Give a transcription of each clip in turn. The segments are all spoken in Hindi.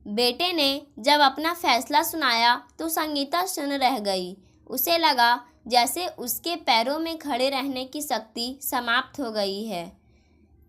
बेटे ने जब अपना फैसला सुनाया तो संगीता सुन रह गई। उसे लगा जैसे उसके पैरों में खड़े रहने की शक्ति समाप्त हो गई है।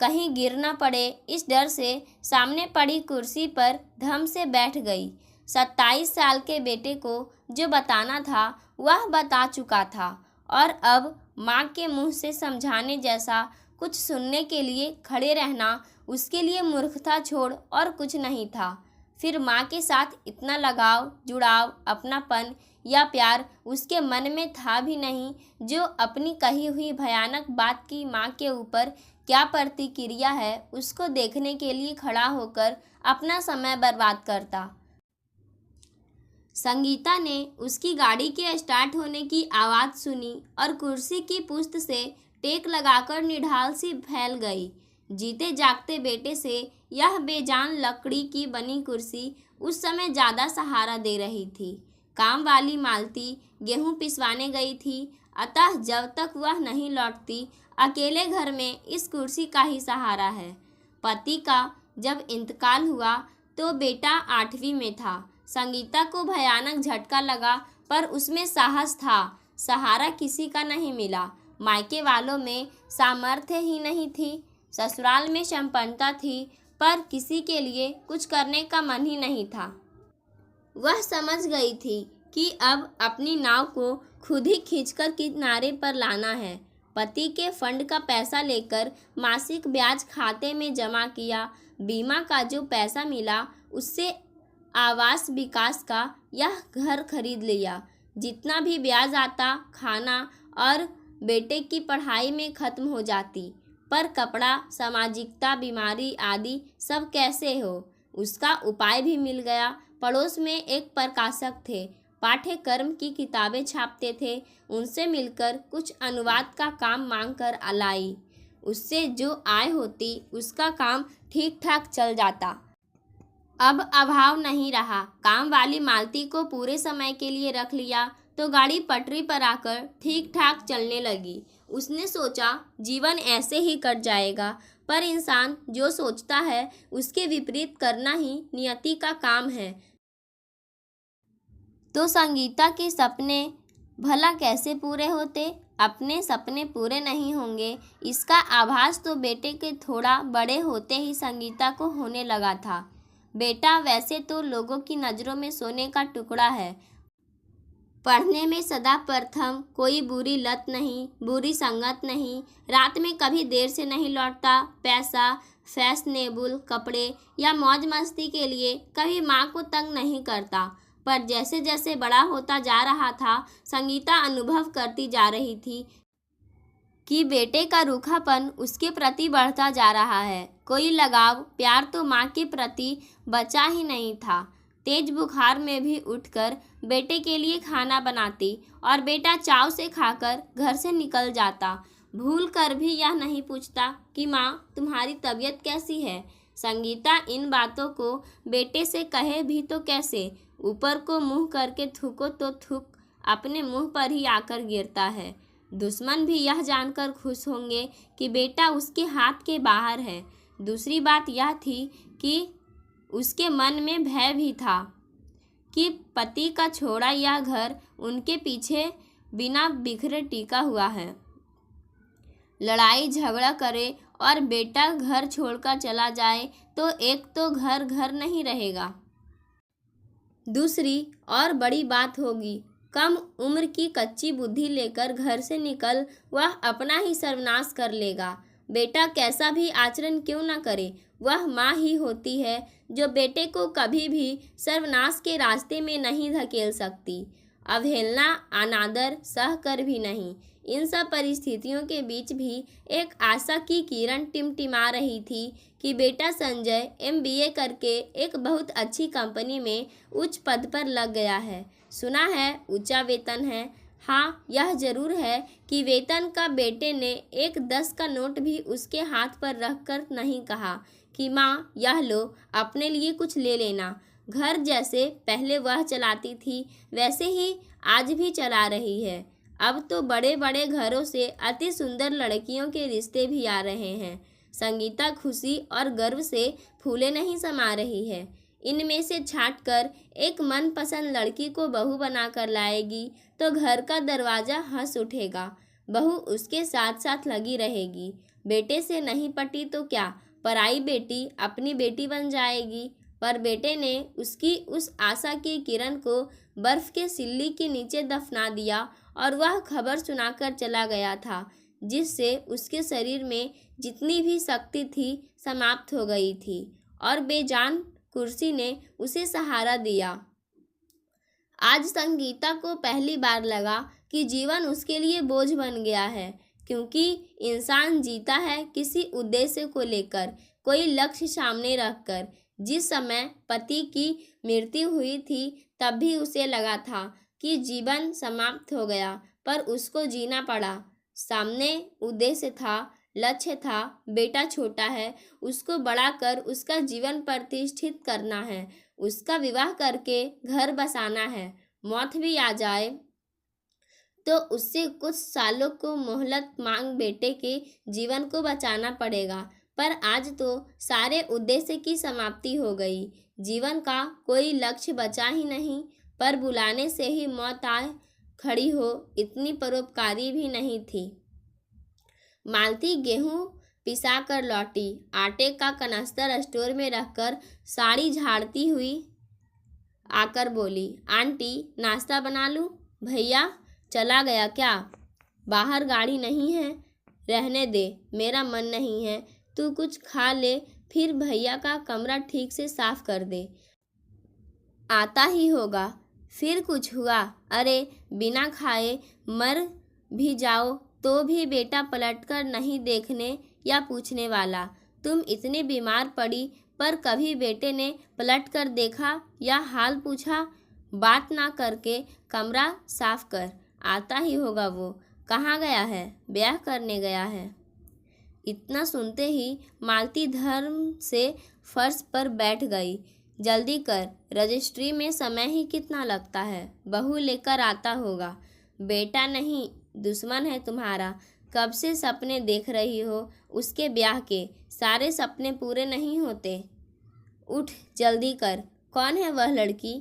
कहीं गिर न पड़े इस डर से सामने पड़ी कुर्सी पर धम से बैठ गई। 27 साल के बेटे को जो बताना था वह बता चुका था और अब माँ के मुंह से समझाने जैसा कुछ सुनने के लिए खड़े रहना उसके लिए मूर्खता छोड़ और कुछ नहीं था। फिर माँ के साथ इतना लगाव, जुड़ाव, अपनापन या प्यार उसके मन में था भी नहीं जो अपनी कही हुई भयानक बात की माँ के ऊपर क्या प्रतिक्रिया है उसको देखने के लिए खड़ा होकर अपना समय बर्बाद करता। संगीता ने उसकी गाड़ी के स्टार्ट होने की आवाज़ सुनी और कुर्सी की पुश्त से टेक लगाकर निढाल सी फैल गई। जीते जागते बेटे से यह बेजान लकड़ी की बनी कुर्सी उस समय ज़्यादा सहारा दे रही थी। काम वाली मालती गेहूं पिसवाने गई थी, अतः जब तक वह नहीं लौटती अकेले घर में इस कुर्सी का ही सहारा है। पति का जब इंतकाल हुआ तो बेटा 8वीं में था। संगीता को भयानक झटका लगा पर उसमें साहस था। सहारा किसी का नहीं मिला। मायके वालों में सामर्थ्य ही नहीं थी, ससुराल में संपन्नता थी पर किसी के लिए कुछ करने का मन ही नहीं था। वह समझ गई थी कि अब अपनी नाव को खुद ही खींचकर किनारे पर लाना है। पति के फंड का पैसा लेकर मासिक ब्याज खाते में जमा किया। बीमा का जो पैसा मिला उससे आवास विकास का यह घर खरीद लिया। जितना भी ब्याज आता खाना और बेटे की पढ़ाई में खत्म हो जाती, पर कपड़ा, सामाजिकता, बीमारी आदि सब कैसे हो उसका उपाय भी मिल गया। पड़ोस में एक प्रकाशक थे, पाठ्यक्रम की किताबें छापते थे। उनसे मिलकर कुछ अनुवाद का काम मांग कर लाई। उससे जो आय होती उसका काम ठीक ठाक चल जाता। अब अभाव नहीं रहा। काम वाली मालती को पूरे समय के लिए रख लिया तो गाड़ी पटरी पर आकर ठीक ठाक चलने लगी। उसने सोचा जीवन ऐसे ही कट जाएगा, पर इंसान जो सोचता है उसके विपरीत करना ही नियति का काम है। तो संगीता के सपने भला कैसे पूरे होते? अपने सपने पूरे नहीं होंगे इसका आभास तो बेटे के थोड़ा बड़े होते ही संगीता को होने लगा था। बेटा वैसे तो लोगों की नज़रों में सोने का टुकड़ा है, पढ़ने में सदा प्रथम, कोई बुरी लत नहीं, बुरी संगत नहीं, रात में कभी देर से नहीं लौटता, पैसा, फैशनेबल कपड़े या मौज मस्ती के लिए कभी माँ को तंग नहीं करता। पर जैसे जैसे बड़ा होता जा रहा था संगीता अनुभव करती जा रही थी कि बेटे का रूखापन उसके प्रति बढ़ता जा रहा है। कोई लगाव, प्यार तो माँ के प्रति बचा ही नहीं था। तेज बुखार में भी उठकर बेटे के लिए खाना बनाती और बेटा चाव से खाकर घर से निकल जाता। भूल कर भी यह नहीं पूछता कि माँ तुम्हारी तबीयत कैसी है। संगीता इन बातों को बेटे से कहे भी तो कैसे? ऊपर को मुंह करके थूको तो थूक अपने मुंह पर ही आकर गिरता है। दुश्मन भी यह जानकर खुश होंगे कि बेटा उसके हाथ के बाहर है। दूसरी बात यह थी कि उसके मन में भय भी था कि पति का छोड़ा यह घर उनके पीछे बिना बिखरे टिका हुआ है। लड़ाई झगड़ा करे और बेटा घर छोड़कर चला जाए तो एक तो घर घर नहीं रहेगा, दूसरी और बड़ी बात होगी कम उम्र की कच्ची बुद्धि लेकर घर से निकल वह अपना ही सर्वनाश कर लेगा। बेटा कैसा भी आचरण क्यों न करे, वह माँ ही होती है जो बेटे को कभी भी सर्वनाश के रास्ते में नहीं धकेल सकती। अवहेलना, अनादर सह कर भी नहीं। इन सब परिस्थितियों के बीच भी एक आशा की किरण टिमटिमा रही थी कि बेटा संजय MBA करके एक बहुत अच्छी कंपनी में उच्च पद पर लग गया है। सुना है ऊंचा वेतन है। हाँ, यह जरूर है कि वेतन का बेटे ने एक 10 का नोट भी उसके हाथ पर रखकर नहीं कहा कि माँ यह लो, अपने लिए कुछ ले लेना। घर जैसे पहले वह चलाती थी वैसे ही आज भी चला रही है। अब तो बड़े बड़े घरों से अति सुंदर लड़कियों के रिश्ते भी आ रहे हैं। संगीता खुशी और गर्व से फूले नहीं समा रही है। इनमें से छांटकर एक मनपसंद लड़की को बहू बनाकर लाएगी तो घर का दरवाजा हंस उठेगा। बहू उसके साथ साथ लगी रहेगी। बेटे से नहीं पटी तो क्या, पराई बेटी अपनी बेटी बन जाएगी। पर बेटे ने उसकी उस आशा की किरण को बर्फ के सिल्ली के नीचे दफना दिया और वह खबर सुनाकर चला गया था, जिससे उसके शरीर में जितनी भी शक्ति थी समाप्त हो गई थी और बेजान कुर्सी ने उसे सहारा दिया। आज संगीता को पहली बार लगा कि जीवन उसके लिए बोझ बन गया है, क्योंकि इंसान जीता है किसी उद्देश्य को लेकर, कोई लक्ष्य सामने रखकर। जिस समय पति की मृत्यु हुई थी तब भी उसे लगा था कि जीवन समाप्त हो गया, पर उसको जीना पड़ा। सामने उद्देश्य था, लक्ष्य था। बेटा छोटा है, उसको बड़ा कर उसका जीवन प्रतिष्ठित करना है, उसका विवाह करके घर बसाना है। मौत भी आ जाए तो उससे कुछ सालों को मोहलत मांग बेटे के जीवन को बचाना पड़ेगा। पर आज तो सारे उद्देश्य की समाप्ति हो गई। जीवन का कोई लक्ष्य बचा ही नहीं। पर बुलाने से ही मौत आ खड़ी हो, इतनी परोपकारी भी नहीं थी। मालती गेहूं पिसा कर लौटी। आटे का कनस्तर स्टोर में रखकर साड़ी झाड़ती हुई आकर बोली, आंटी नाश्ता बना लूं? भैया चला गया क्या? बाहर गाड़ी नहीं है? रहने दे, मेरा मन नहीं है। तू कुछ खा ले, फिर भैया का कमरा ठीक से साफ कर दे। आता ही होगा। फिर कुछ हुआ? अरे बिना खाए मर भी जाओ तो भी बेटा पलटकर नहीं देखने या पूछने वाला। तुम इतनी बीमार पड़ी पर कभी बेटे ने पलट कर देखा या हाल पूछा? बात ना करके कमरा साफ कर। आता ही होगा। वो कहाँ गया है? ब्याह करने गया है। इतना सुनते ही मालती धर्म से फर्श पर बैठ गई। जल्दी कर, रजिस्ट्री में समय ही कितना लगता है। बहू लेकर आता होगा। बेटा नहीं, दुश्मन है तुम्हारा। कब से सपने देख रही हो उसके ब्याह के। सारे सपने पूरे नहीं होते। उठ जल्दी कर। कौन है वह लड़की?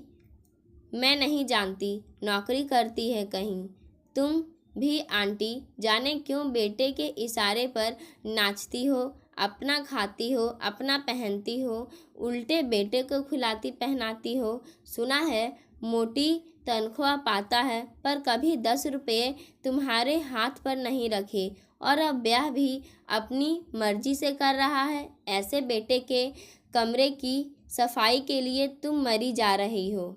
मैं नहीं जानती, नौकरी करती है कहीं। तुम भी आंटी जाने क्यों बेटे के इशारे पर नाचती हो, अपना खाती हो, अपना पहनती हो, उल्टे बेटे को खिलाती पहनाती हो। सुना है मोटी तनख्वाह पाता है, पर कभी 10 रुपये तुम्हारे हाथ पर नहीं रखे और अब ब्याह भी अपनी मर्जी से कर रहा है। ऐसे बेटे के कमरे की सफाई के लिए तुम मरी जा रही हो।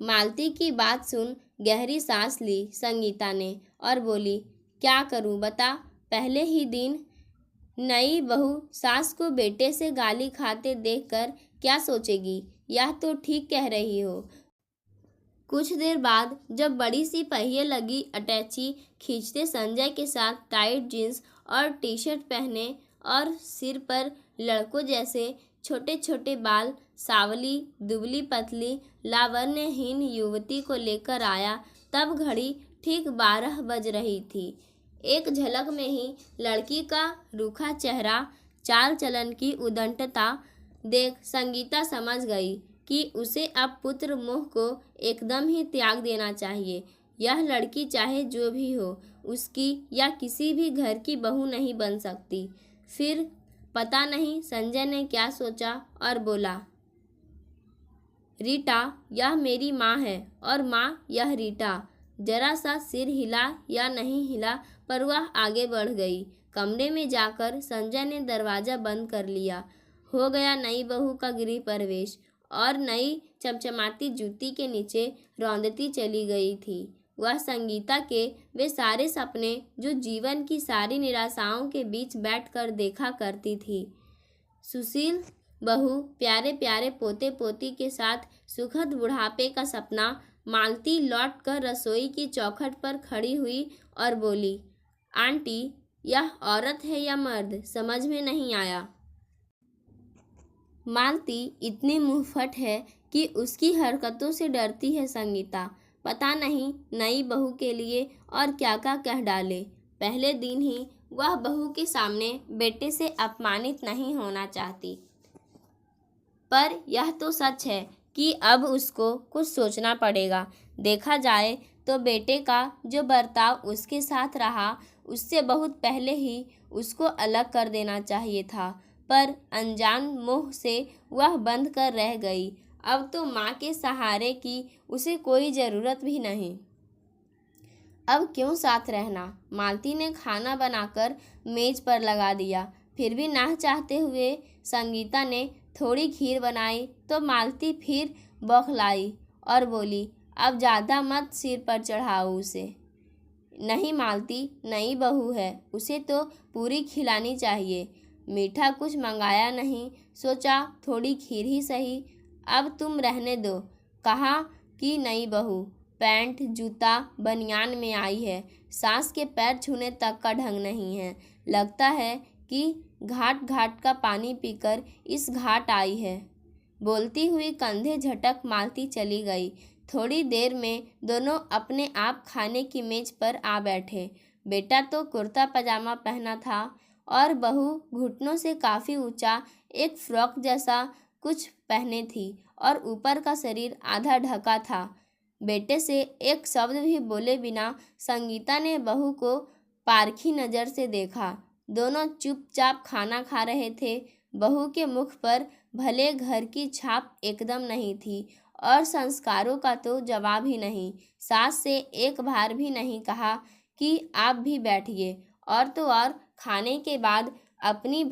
मालती की बात सुन गहरी सांस ली संगीता ने और बोली, क्या करूं बता। पहले ही दिन नई बहू सास को बेटे से गाली खाते देखकर क्या सोचेगी। यह तो ठीक कह रही हो। कुछ देर बाद जब बड़ी सी पहिए लगी अटैची खींचते संजय के साथ टाइट जींस और टी शर्ट पहने और सिर पर लड़कों जैसे छोटे छोटे बाल सावली दुबली पतली लावण्यहीन युवती को लेकर आया, तब घड़ी ठीक 12 बज रही थी। एक झलक में ही लड़की का रूखा चेहरा, चाल चलन की उद्दंडता देख संगीता समझ गई कि उसे अब पुत्र मोह को एकदम ही त्याग देना चाहिए। यह लड़की चाहे जो भी हो, उसकी या किसी भी घर की बहू नहीं बन सकती। फिर पता नहीं संजय ने क्या सोचा और बोला, रीटा यह मेरी माँ है और माँ यह रीटा। जरा सा सिर हिला या नहीं हिला पर वह आगे बढ़ गई। कमरे में जाकर संजय ने दरवाज़ा बंद कर लिया। हो गया नई बहू का गृह प्रवेश और नई चमचमाती जूती के नीचे रौंदती चली गई थी वह संगीता के वे सारे सपने जो जीवन की सारी निराशाओं के बीच बैठकर देखा करती थी। सुशील बहू, प्यारे प्यारे पोते पोती के साथ सुखद बुढ़ापे का सपना। मालती लौटकर रसोई की चौखट पर खड़ी हुई और बोली, आंटी यह औरत है या मर्द, समझ में नहीं आया। मालती इतनी मुंहफट है कि उसकी हरकतों से डरती है संगीता। पता नहीं नई बहू के लिए और क्या क्या कह डाले। पहले दिन ही वह बहू के सामने बेटे से अपमानित नहीं होना चाहती। पर यह तो सच है कि अब उसको कुछ सोचना पड़ेगा। देखा जाए तो बेटे का जो बर्ताव उसके साथ रहा उससे बहुत पहले ही उसको अलग कर देना चाहिए था, पर अनजान मोह से वह बंध कर रह गई। अब तो माँ के सहारे की उसे कोई ज़रूरत भी नहीं। अब क्यों साथ रहना। मालती ने खाना बनाकर मेज पर लगा दिया। फिर भी ना चाहते हुए संगीता ने थोड़ी खीर बनाई तो मालती फिर बौखलाई और बोली, अब ज़्यादा मत सिर पर चढ़ाओ उसे। नहीं मालती, नई बहू है, उसे तो पूरी खिलानी चाहिए। मीठा कुछ मंगाया नहीं, सोचा थोड़ी खीर ही सही। अब तुम रहने दो। कहा कि नई बहू पैंट जूता बनियान में आई है, सास के पैर छूने तक का ढंग नहीं है। लगता है कि घाट घाट का पानी पीकर इस घाट आई है। बोलती हुई कंधे झटक मालती चली गई। थोड़ी देर में दोनों अपने आप खाने की मेज पर आ बैठे। बेटा तो कुर्ता पजामा पहना था और बहू घुटनों से काफ़ी ऊंचा एक फ्रॉक जैसा कुछ पहने थी और ऊपर का शरीर आधा ढका था। बेटे से एक शब्द भी बोले बिना संगीता ने बहू को पारखी नज़र से देखा। दोनों चुपचाप खाना खा रहे थे। बहू के मुख पर भले घर की छाप एकदम नहीं थी और संस्कारों का तो जवाब ही नहीं। सास से एक बार भी नहीं कहा कि आप भी बैठिए, और तो और खाने के बाद अपनी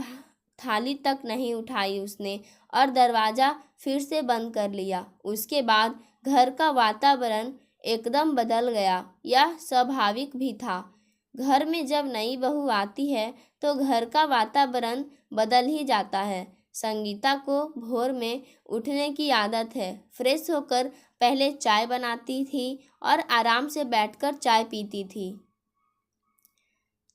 थाली तक नहीं उठाई उसने और दरवाज़ा फिर से बंद कर लिया। उसके बाद घर का वातावरण एकदम बदल गया। यह स्वाभाविक भी था। घर में जब नई बहू आती है तो घर का वातावरण बदल ही जाता है। संगीता को भोर में उठने की आदत है। फ्रेश होकर पहले चाय बनाती थी और आराम से बैठकर चाय पीती थी।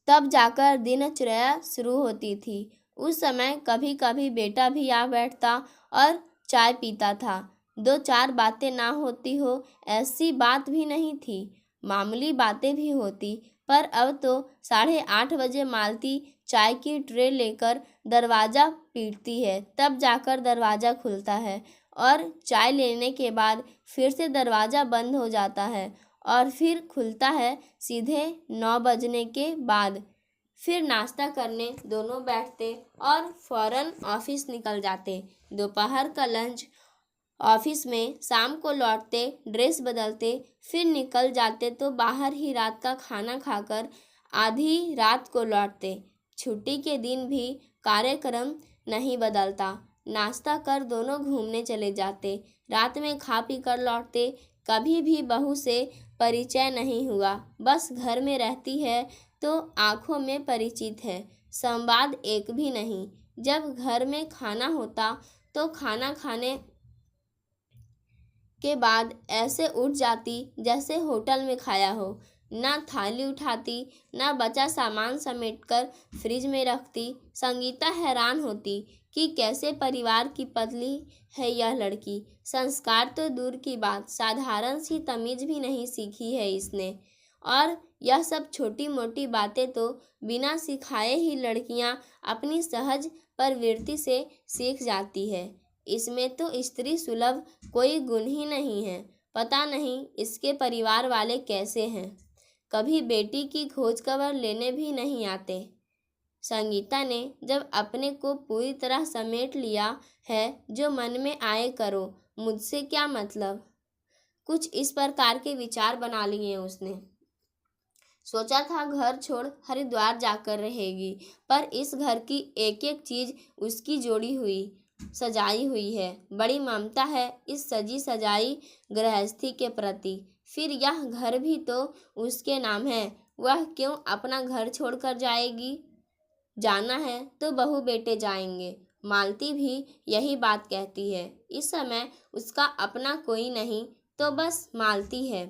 तब जाकर दिनचर्या शुरू होती थी। उस समय कभी कभी बेटा भी आ बैठता और चाय पीता था। दो चार बातें ना होती हो ऐसी बात भी नहीं थी। मामूली बातें भी होती, पर अब तो 8:30 बजे मालती चाय की ट्रे लेकर दरवाज़ा पीटती है, तब जाकर दरवाज़ा खुलता है और चाय लेने के बाद फिर से दरवाज़ा बंद हो जाता है और फिर खुलता है सीधे 9 बजने के बाद। फिर नाश्ता करने दोनों बैठते और फौरन ऑफिस निकल जाते। दोपहर का लंच ऑफिस में, शाम को लौटते, ड्रेस बदलते, फिर निकल जाते तो बाहर ही रात का खाना खाकर आधी रात को लौटते। छुट्टी के दिन भी कार्यक्रम नहीं बदलता। नाश्ता कर दोनों घूमने चले जाते। रात में खा पी कर लौटते। कभी भी बहू से परिचय नहीं हुआ। बस घर में रहती है तो आंखों में परिचित है, संवाद एक भी नहीं। जब घर में खाना होता तो खाना खाने के बाद ऐसे उठ जाती जैसे होटल में खाया हो। ना थाली उठाती, ना बचा सामान समेटकर फ्रिज में रखती। संगीता हैरान होती कि कैसे परिवार की पतली है यह लड़की। संस्कार तो दूर की बात, साधारण सी तमीज़ भी नहीं सीखी है इसने। और यह सब छोटी मोटी बातें तो बिना सिखाए ही लड़कियां अपनी सहज प्रवृत्ति से सीख जाती है। इसमें तो स्त्री सुलभ कोई गुण ही नहीं है। पता नहीं इसके परिवार वाले कैसे हैं, कभी बेटी की खोज खबर लेने भी नहीं आते। संगीता ने जब अपने को पूरी तरह समेट लिया है, जो मन में आए करो, मुझसे क्या मतलब, कुछ इस प्रकार के विचार बना लिए उसने। सोचा था घर छोड़ हरिद्वार जाकर रहेगी, पर इस घर की एक एक चीज़ उसकी जोड़ी हुई सजाई हुई है। बड़ी ममता है इस सजी सजाई गृहस्थी के प्रति। फिर यह घर भी तो उसके नाम है, वह क्यों अपना घर छोड़कर जाएगी। जाना है तो बहू बेटे जाएंगे। मालती भी यही बात कहती है। इस समय उसका अपना कोई नहीं तो बस मालती है।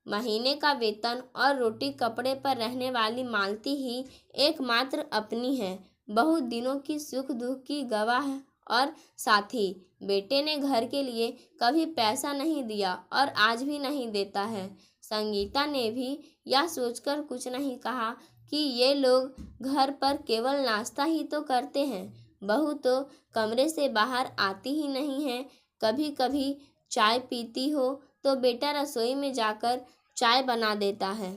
महीने का वेतन और रोटी कपड़े पर रहने वाली मालती ही एकमात्र अपनी है। बहुत दिनों की सुख दुख की गवाह और साथी। बेटे ने घर के लिए कभी पैसा नहीं दिया और आज भी नहीं देता है। संगीता ने भी यह सोचकर कुछ नहीं कहा कि ये लोग घर पर केवल नाश्ता ही तो करते हैं। बहू तो कमरे से बाहर आती ही नहीं है। कभी कभी चाय पीती हो तो बेटा रसोई में जाकर चाय बना देता है।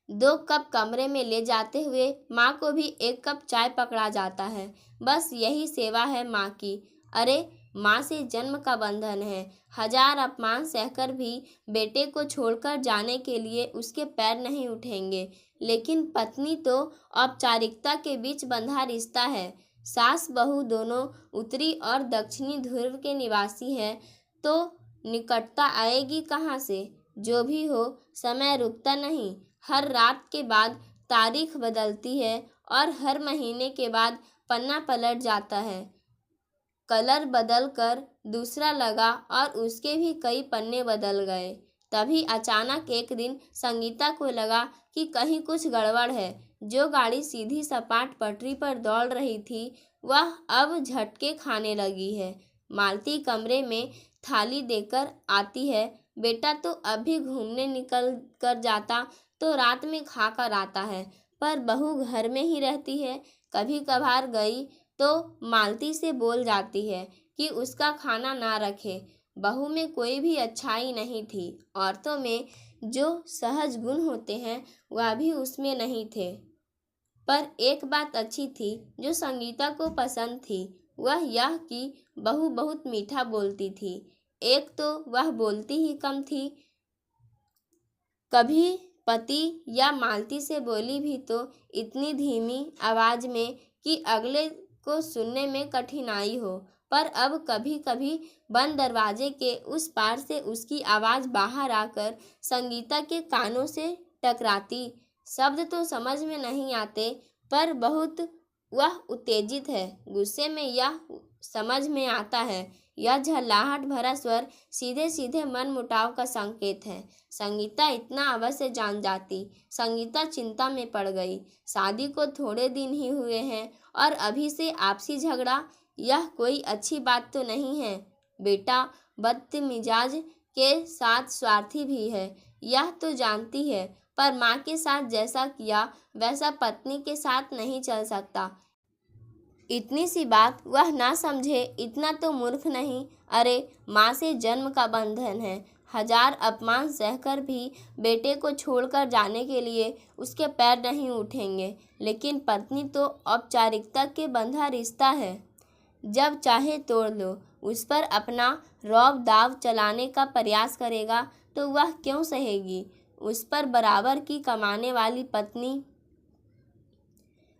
2 कप कमरे में ले जाते हुए माँ को भी 1 कप चाय पकड़ा जाता है। बस यही सेवा है माँ की। अरे, माँ से जन्म का बंधन है। 1000 अपमान सहकर भी बेटे को छोड़कर जाने के लिए उसके पैर नहीं उठेंगे। लेकिन पत्नी तो औपचारिकता के बीच बंधा रिश्ता है। सास बहू दोनों उत्तरी और दक्षिणी ध्रुव के निवासी हैं, तो निकटता आएगी कहाँ से। जो भी हो, समय रुकता नहीं। हर रात के बाद तारीख बदलती है और हर महीने के बाद पन्ना पलट जाता है। कलर बदल कर दूसरा लगा और उसके भी कई पन्ने बदल गए। तभी अचानक एक दिन संगीता को लगा कि कहीं कुछ गड़बड़ है। जो गाड़ी सीधी सपाट पटरी पर दौड़ रही थी वह अब झटके खाने लगी है। मालती कमरे में थाली देकर आती है। बेटा तो अभी घूमने निकल कर जाता तो रात में खा कर आता है, पर बहू घर में ही रहती है। कभी कभार गई तो मालती से बोल जाती है कि उसका खाना ना रखे। बहू में कोई भी अच्छाई नहीं थी। औरतों में जो सहज गुण होते हैं वह भी उसमें नहीं थे। पर एक बात अच्छी थी जो संगीता को पसंद थी, वह यह कि बहू बहुत मीठा बोलती थी। एक तो वह बोलती ही कम थी। कभी पति या मालती से बोली भी तो इतनी धीमी आवाज में कि अगले को सुनने में कठिनाई हो। पर अब कभी कभी बंद दरवाजे के उस पार से उसकी आवाज बाहर आकर संगीता के कानों से टकराती। शब्द तो समझ में नहीं आते, पर बहुत वह उत्तेजित है। गुस्से में यह समझ में आता है, यह झल्लाहट भरा स्वर सीधे सीधे मन मुटाव का संकेत है। संगीता इतना अवश्य जान जाती। संगीता चिंता में पड़ गई। शादी को थोड़े दिन ही हुए हैं और अभी से आपसी झगड़ा, यह कोई अच्छी बात तो नहीं है। बेटा बदमिजाज के साथ स्वार्थी भी है, यह तो जानती है, पर माँ के साथ जैसा किया वैसा पत्नी के साथ नहीं चल सकता। इतनी सी बात वह ना समझे, इतना तो मूर्ख नहीं। अरे, माँ से जन्म का बंधन है। 1000 अपमान सहकर भी बेटे को छोड़कर जाने के लिए उसके पैर नहीं उठेंगे। लेकिन पत्नी तो औपचारिकता के बंधा रिश्ता है। जब चाहे तोड़ लो। उस पर अपना रौब दाव चलाने का प्रयास करेगा तो वह क्यों सहेगी। उस पर बराबर की कमाने वाली पत्नी।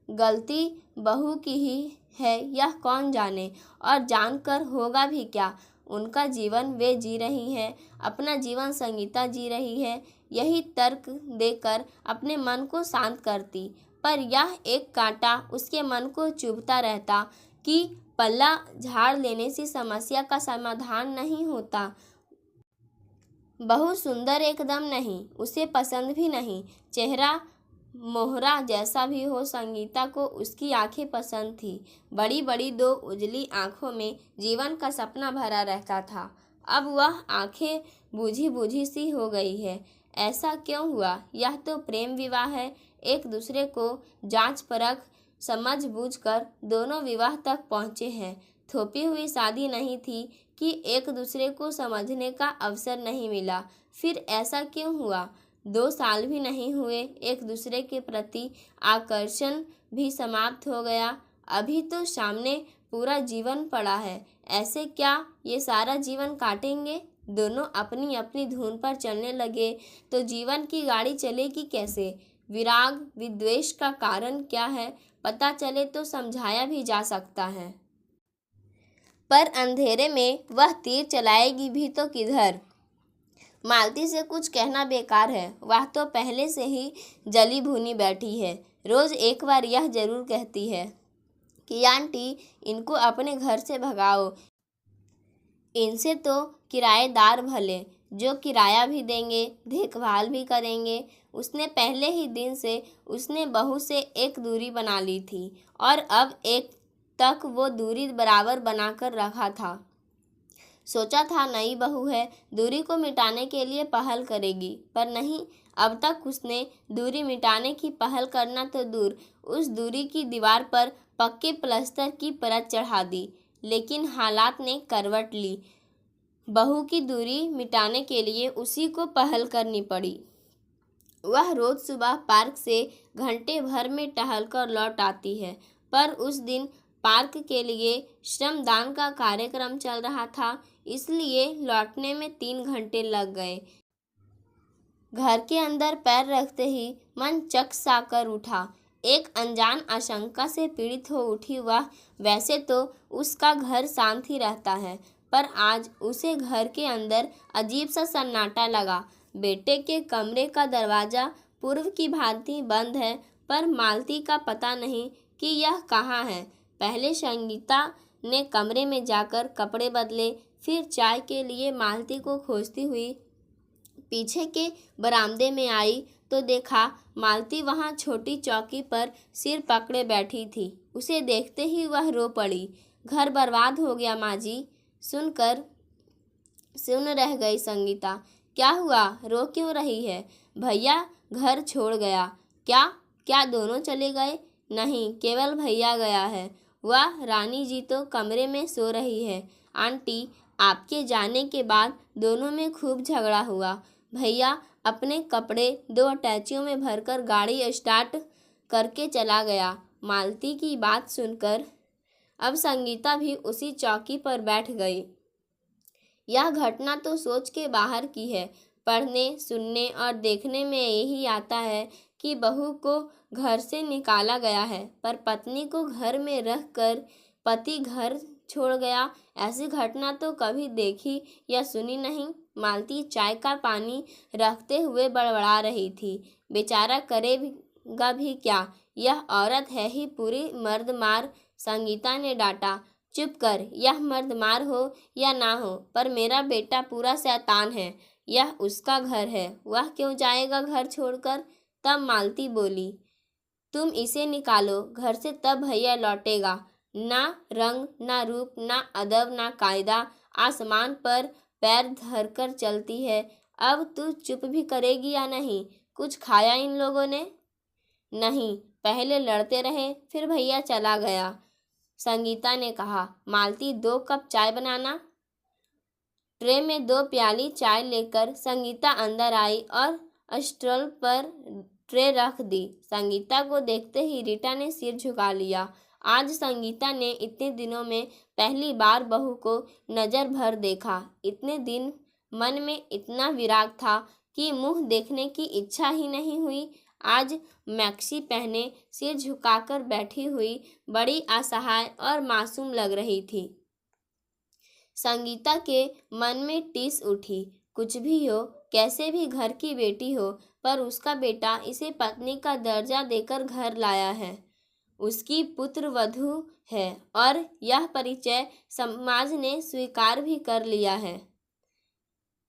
गलती बहू की ही है यह कौन जाने, और जानकर होगा भी क्या। उनका जीवन वे जी रही हैं, अपना जीवन संगीता जी रही है। यही तर्क देकर अपने मन को शांत करती, पर यह एक कांटा उसके मन को चुभता रहता कि पल्ला झाड़ लेने से समस्या का समाधान नहीं होता। बहुत सुंदर एकदम नहीं, उसे पसंद भी नहीं। चेहरा मोहरा जैसा भी हो, संगीता को उसकी आंखें पसंद थी। बड़ी बड़ी 2 उजली आंखों में जीवन का सपना भरा रहता था। अब वह आंखें बूझी बूझी सी हो गई है। ऐसा क्यों हुआ। यह तो प्रेम विवाह है। एक दूसरे को जांच परख समझ बूझ कर दोनों विवाह तक पहुँचे हैं। थोपी हुई शादी नहीं थी कि एक दूसरे को समझने का अवसर नहीं मिला। फिर ऐसा क्यों हुआ। 2 साल भी नहीं हुए, एक दूसरे के प्रति आकर्षण भी समाप्त हो गया। अभी तो सामने पूरा जीवन पड़ा है। ऐसे क्या ये सारा जीवन काटेंगे। दोनों अपनी अपनी धुन पर चलने लगे तो जीवन की गाड़ी चलेगी कैसे। विराग विद्वेष का कारण क्या है, पता चले तो समझाया भी जा सकता है, पर अंधेरे में वह तीर चलाएगी भी तो किधर। मालती से कुछ कहना बेकार है, वह तो पहले से ही जली भुनी बैठी है। रोज एक बार यह जरूर कहती है कि आंटी, इनको अपने घर से भगाओ। इनसे तो किराएदार भले, जो किराया भी देंगे, देखभाल भी करेंगे। उसने पहले ही दिन से उसने बहू से एक दूरी बना ली थी और अब एक तक वो दूरी बराबर बनाकर रखा था। सोचा था नई बहू है, दूरी को मिटाने के लिए पहल करेगी, पर नहीं। अब तक उसने दूरी मिटाने की पहल करना तो दूर, उस दूरी की दीवार पर पक्के प्लास्टर की परत चढ़ा दी, लेकिन हालात ने करवट ली। बहू की दूरी मिटाने के लिए उसी को पहल करनी पड़ी। वह रोज सुबह पार्क से घंटे भर में टहलकर लौट आती है, पर उस दिन पार्क के लिए श्रमदान का कार्यक्रम चल रहा था, इसलिए लौटने में 3 घंटे लग गए। घर के अंदर पैर रखते ही मन चकसा कर उठा। एक अनजान आशंका से पीड़ित हो उठी वह। वैसे तो उसका घर शांत ही रहता है, पर आज उसे घर के अंदर अजीब सा सन्नाटा लगा। बेटे के कमरे का दरवाज़ा पूर्व की भांति बंद है, पर मालती का पता नहीं कि यह कहाँ है। पहले संगीता ने कमरे में जाकर कपड़े बदले, फिर चाय के लिए मालती को खोजती हुई पीछे के बरामदे में आई तो देखा मालती वहाँ छोटी चौकी पर सिर पकड़े बैठी थी। उसे देखते ही वह रो पड़ी। घर बर्बाद हो गया माँ जी। सुनकर सुन रह गई संगीता। क्या हुआ, रो क्यों रही है? भैया घर छोड़ गया। क्या क्या दोनों चले गए? नहीं, केवल भैया गया है। वह रानी जी तो कमरे में सो रही है। आंटी, आपके जाने के बाद दोनों में खूब झगड़ा हुआ। भैया अपने कपड़े 2 अटैचियों में भरकर गाड़ी स्टार्ट करके चला गया। मालती की बात सुनकर अब संगीता भी उसी चौकी पर बैठ गई। यह घटना तो सोच के बाहर की है। पढ़ने, सुनने और देखने में यही आता है कि बहू को घर से निकाला गया है, पर पत्नी को घर में रखकर पति घर छोड़ गया। ऐसी घटना तो कभी देखी या सुनी नहीं। मालती चाय का पानी रखते हुए बड़बड़ा रही थी। बेचारा करेगा भी क्या, यह औरत है ही पूरी मर्दमार। संगीता ने डांटा। चुप कर, यह मर्दमार हो या ना हो, पर मेरा बेटा पूरा शैतान है। यह उसका घर है, वह क्यों जाएगा घर छोड़कर? तब मालती बोली, तुम इसे निकालो घर से, तब भैया लौटेगा। ना रंग, ना रूप, ना अदब, ना कायदा। आसमान पर पैर धरकर चलती है। अब तू चुप भी करेगी या नहीं? कुछ खाया इन लोगों ने? नहीं, पहले लड़ते रहे, फिर भैया चला गया। संगीता ने कहा। मालती 2 कप चाय बनाना। ट्रे में 2 प्याली चाय लेकर संगीता अंदर आई और स्टूल पर ट्रे रख दी। संगीता को देखते ही रीटा ने सिर झुका लिया। आज संगीता ने इतने दिनों में पहली बार बहू को नज़र भर देखा। इतने दिन मन में इतना विराग था कि मुंह देखने की इच्छा ही नहीं हुई। आज मैक्सी पहने सिर झुकाकर बैठी हुई बड़ी असहाय और मासूम लग रही थी। संगीता के मन में टीस उठी। कुछ भी हो, कैसे भी घर की बेटी हो, पर उसका बेटा इसे पत्नी का दर्जा देकर घर लाया है। उसकी पुत्र वधू है और यह परिचय समाज ने स्वीकार भी कर लिया है।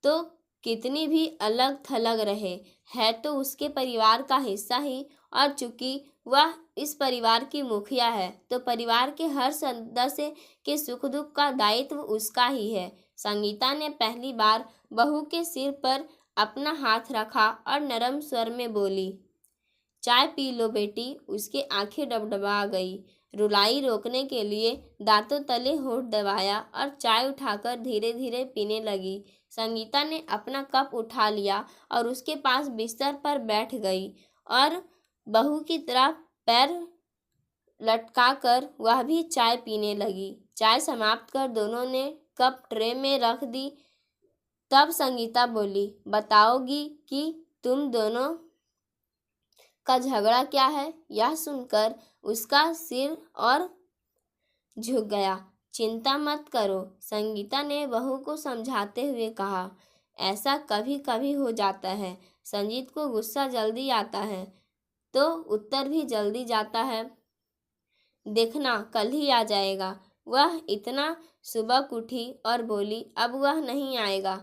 तो कितनी भी अलग थलग रहे, है तो उसके परिवार का हिस्सा ही, और चूंकि वह इस परिवार की मुखिया है तो परिवार के हर सदस्य के सुख दुख का दायित्व उसका ही है। संगीता ने पहली बार बहू के सिर पर अपना हाथ रखा और नरम स्वर में बोली, चाय पी लो बेटी। उसकी आंखें डबडबा गई। रुलाई रोकने के लिए दांतों तले होठ दबाया और चाय उठाकर धीरे धीरे पीने लगी। संगीता ने अपना कप उठा लिया और उसके पास बिस्तर पर बैठ गई और बहू की तरफ पैर लटकाकर वह भी चाय पीने लगी। चाय समाप्त कर दोनों ने कप ट्रे में रख दी। तब संगीता बोली, बताओगी कि तुम दोनों का झगड़ा क्या है? यह सुनकर उसका सिर और झुक गया। चिंता मत करो, संगीता ने बहू को समझाते हुए कहा। ऐसा कभी कभी हो जाता है। संजीत को गुस्सा जल्दी आता है तो उत्तर भी जल्दी जाता है। देखना कल ही आ जाएगा। वह इतना सुबह उठी और बोली, अब वह नहीं आएगा।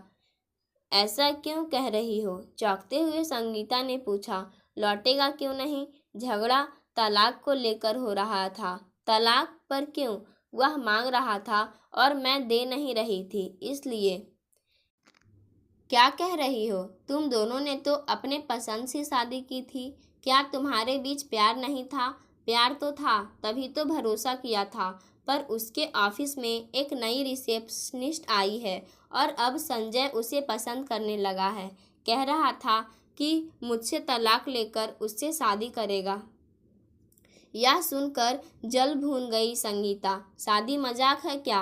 ऐसा क्यों कह रही हो? चौंकते हुए संगीता ने पूछा। लौटेगा क्यों नहीं? झगड़ा तलाक को लेकर हो रहा था। तलाक पर क्यों? वह मांग रहा था और मैं दे नहीं रही थी, इसलिए। क्या कह रही हो? तुम दोनों ने तो अपने पसंद से शादी की थी। क्या तुम्हारे बीच प्यार नहीं था? प्यार तो था, तभी तो भरोसा किया था। पर उसके ऑफिस में एक नई रिसेप्शनिस्ट आई है और अब संजय उसे पसंद करने लगा है। कह रहा था कि मुझसे तलाक लेकर उससे शादी करेगा। यह सुनकर जल भून गई संगीता। शादी मजाक है क्या?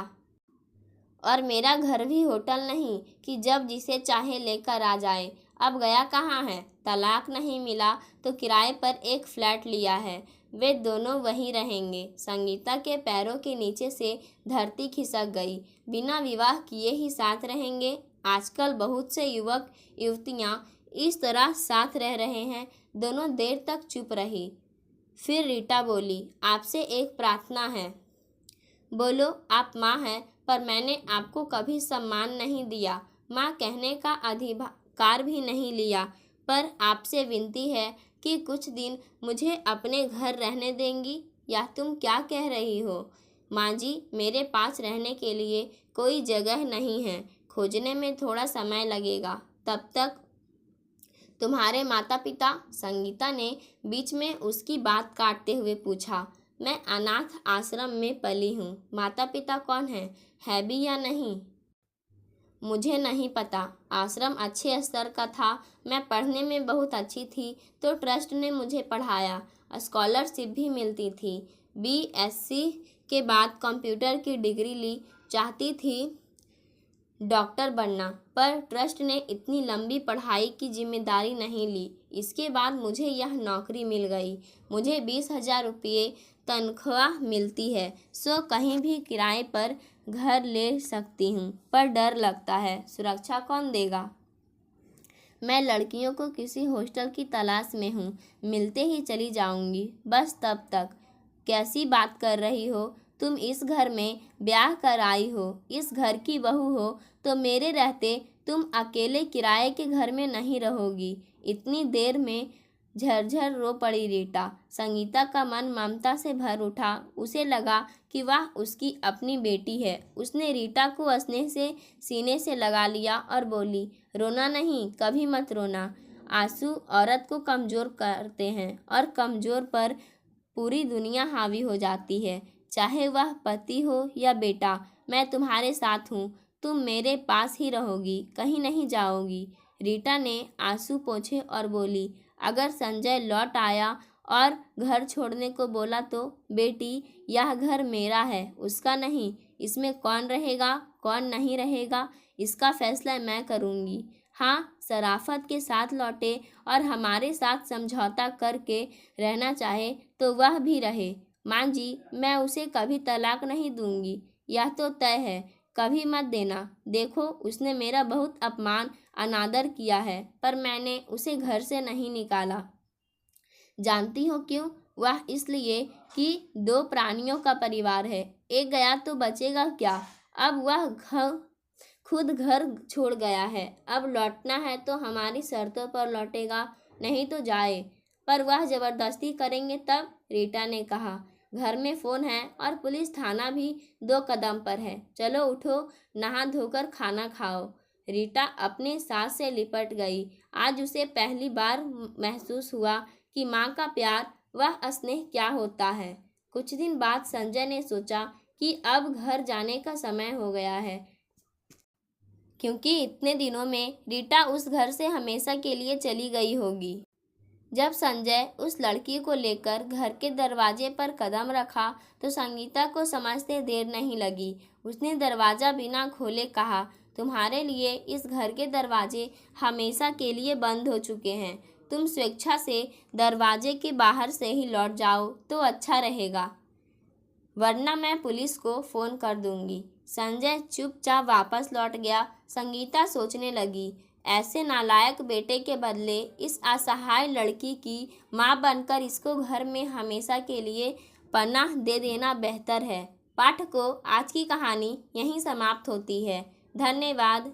और मेरा घर भी होटल नहीं कि जब जिसे चाहे लेकर आ जाए। अब गया कहाँ है? तलाक नहीं मिला तो किराए पर एक फ्लैट लिया है, वे दोनों वहीं रहेंगे। संगीता के पैरों के नीचे से धरती खिसक गई। बिना विवाह किए ही साथ रहेंगे? आजकल बहुत से युवक युवतियाँ इस तरह साथ रह रहे हैं। दोनों देर तक चुप रही। फिर रीटा बोली, आपसे एक प्रार्थना है। बोलो। आप माँ हैं, पर मैंने आपको कभी सम्मान नहीं दिया, माँ कहने का अधिकार भी नहीं लिया। पर आपसे विनती है कि कुछ दिन मुझे अपने घर रहने देंगी? या तुम क्या कह रही हो? माँ जी, मेरे पास रहने के लिए कोई जगह नहीं है, खोजने में थोड़ा समय लगेगा। तब तक तुम्हारे माता पिता? संगीता ने बीच में उसकी बात काटते हुए पूछा। मैं अनाथ आश्रम में पली हूँ। माता पिता कौन है भी या नहीं? मुझे नहीं पता। आश्रम अच्छे स्तर का था, मैं पढ़ने में बहुत अच्छी थी तो ट्रस्ट ने मुझे पढ़ाया। स्कॉलरशिप भी मिलती थी। BSc के बाद कंप्यूटर की डिग्री ली। चाहती थी डॉक्टर बनना, पर ट्रस्ट ने इतनी लंबी पढ़ाई की जिम्मेदारी नहीं ली। इसके बाद मुझे यह नौकरी मिल गई। मुझे 20,000 रुपये तनख्वाह मिलती है, सो कहीं भी किराए पर घर ले सकती हूँ। पर डर लगता है, सुरक्षा कौन देगा? मैं लड़कियों को किसी हॉस्टल की तलाश में हूँ, मिलते ही चली जाऊँगी। बस तब तक। कैसी बात कर रही हो? तुम इस घर में ब्याह कर आई हो, इस घर की बहू हो, तो मेरे रहते तुम अकेले किराए के घर में नहीं रहोगी। इतनी देर में झरझर रो पड़ी रीटा। संगीता का मन ममता से भर उठा। उसे लगा कि वह उसकी अपनी बेटी है। उसने रीटा को स्नेह से सीने से लगा लिया और बोली, रोना नहीं, कभी मत रोना। आंसू औरत को कमज़ोर करते हैं और कमज़ोर पर पूरी दुनिया हावी हो जाती है, चाहे वह पति हो या बेटा। मैं तुम्हारे साथ हूँ, तुम मेरे पास ही रहोगी, कहीं नहीं जाओगी। रीटा ने आंसू पोंछे और बोली, अगर संजय लौट आया और घर छोड़ने को बोला तो? बेटी, यह घर मेरा है, उसका नहीं। इसमें कौन रहेगा कौन नहीं रहेगा, इसका फैसला मैं करूँगी। हाँ, शराफत के साथ लौटे और हमारे साथ समझौता करके रहना चाहे तो वह भी रहे। माँ जी, मैं उसे कभी तलाक नहीं दूंगी, यह तो तय है। कभी मत देना। देखो, उसने मेरा बहुत अपमान अनादर किया है, पर मैंने उसे घर से नहीं निकाला। जानती हो क्यों? वह इसलिए कि 2 प्राणियों का परिवार है, एक गया तो बचेगा क्या? अब वह खुद घर छोड़ गया है, अब लौटना है तो हमारी शर्तों पर लौटेगा, नहीं तो जाए। पर वह जबरदस्ती करेंगे तब? रीटा ने कहा। घर में फ़ोन है और पुलिस थाना भी 2 कदम पर है। चलो उठो, नहा धोकर खाना खाओ। रीटा अपने सास से लिपट गई। आज उसे पहली बार महसूस हुआ कि माँ का प्यार, वह स्नेह क्या होता है। कुछ दिन बाद संजय ने सोचा कि अब घर जाने का समय हो गया है, क्योंकि इतने दिनों में रीटा उस घर से हमेशा के लिए चली गई होगी। जब संजय उस लड़की को लेकर घर के दरवाजे पर कदम रखा तो संगीता को समझते देर नहीं लगी। उसने दरवाज़ा बिना खोले कहा, तुम्हारे लिए इस घर के दरवाजे हमेशा के लिए बंद हो चुके हैं। तुम स्वेच्छा से दरवाजे के बाहर से ही लौट जाओ तो अच्छा रहेगा, वरना मैं पुलिस को फ़ोन कर दूंगी। संजय चुपचाप वापस लौट गया। संगीता सोचने लगी, ऐसे नालायक बेटे के बदले इस असहाय लड़की की माँ बनकर इसको घर में हमेशा के लिए पनाह दे देना बेहतर है। पाठकों, आज की कहानी यहीं समाप्त होती है। धन्यवाद।